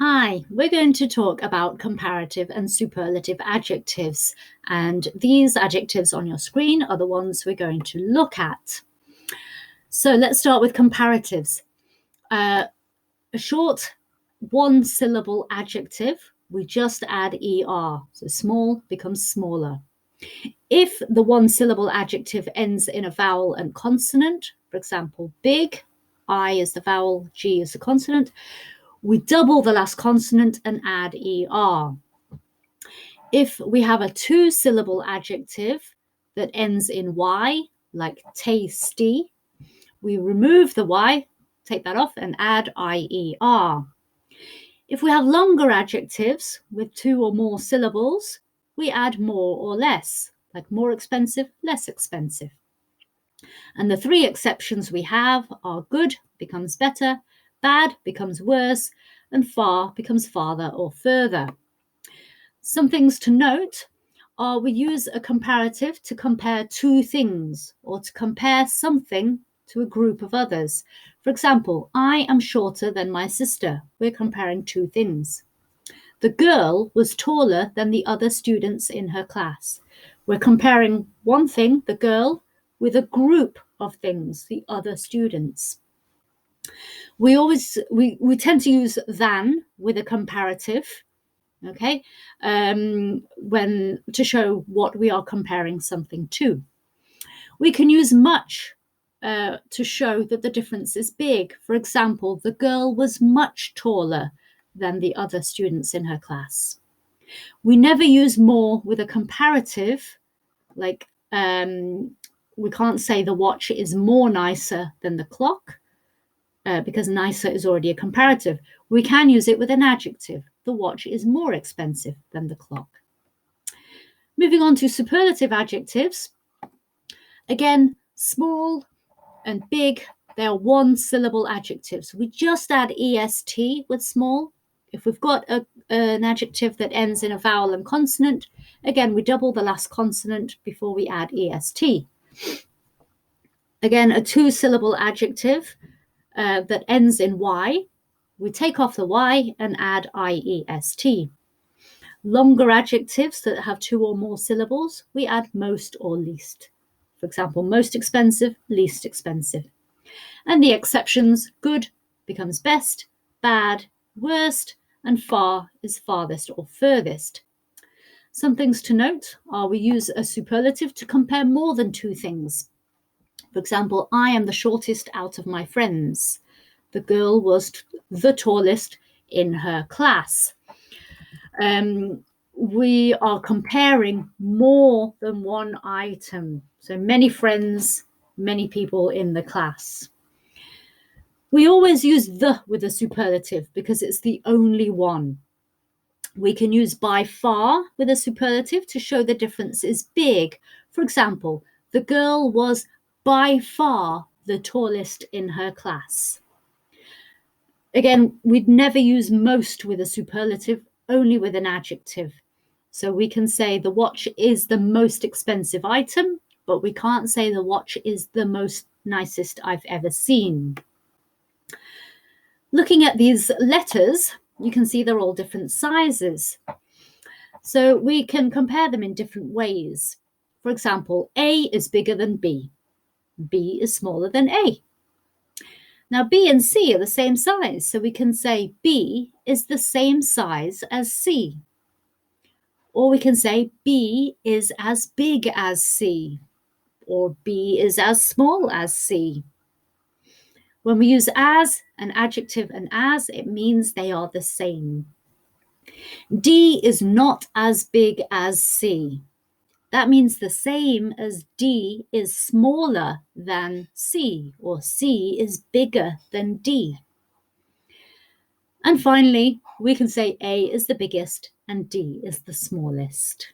Hi, we're going to talk about comparative and superlative adjectives, and these adjectives on your screen are the ones we're going to look at. So let's start with comparatives. A short one-syllable adjective, we just add er, so small becomes smaller. If the one-syllable adjective ends in a vowel and consonant, for example, big, I is the vowel, G is the consonant, we double the last consonant and add er. If we have a two-syllable adjective that ends in y, like tasty, we remove the y, take that off, and add ier. If we have longer adjectives with two or more syllables, we add more or less, like more expensive, less expensive. And the three exceptions we have are good becomes better, bad becomes worse, and far becomes farther or further. Some things to note are we use a comparative to compare two things or to compare something to a group of others. For example, I am shorter than my sister. We're comparing two things. The girl was taller than the other students in her class. We're comparing one thing, the girl, with a group of things, the other students. We tend to use than with a comparative, okay, when to show what we are comparing something to. We can use much to show that the difference is big. For example, the girl was much taller than the other students in her class. We never use more with a comparative, like we can't say the watch is more nicer than the clock, because nicer is already a comparative. We can use it with an adjective. The watch is more expensive than the clock. Moving on to superlative adjectives. Again, small and big, they are one-syllable adjectives. We just add est with small. If we've got an adjective that ends in a vowel and consonant, again, we double the last consonant before we add est. Again, a two-syllable adjective that ends in y, we take off the y and add iest. Longer adjectives that have two or more syllables, we add most or least. For example, most expensive, least expensive. And the exceptions, good becomes best, bad, worst, and far is farthest or furthest. Some things to note are we use a superlative to compare more than two things. For example, I am the shortest out of my friends. The girl was the tallest in her class. We are comparing more than one item. So many friends, many people in the class. We always use the with a superlative because it's the only one. We can use by far with a superlative to show the difference is big. For example, the girl was by far the tallest in her class. Again, we'd never use most with a superlative, only with an adjective. So we can say the watch is the most expensive item, but we can't say the watch is the most nicest I've ever seen. Looking at these letters, you can see they're all different sizes. So we can compare them in different ways. For example, A is bigger than B. B is smaller than A. Now, B and C are the same size, so we can say B is the same size as C. Or we can say B is as big as C, or B is as small as C. When we use as, an adjective, and as, it means they are the same. D is not as big as C. That means the same as D is smaller than C, or C is bigger than D. And finally, we can say A is the biggest and D is the smallest.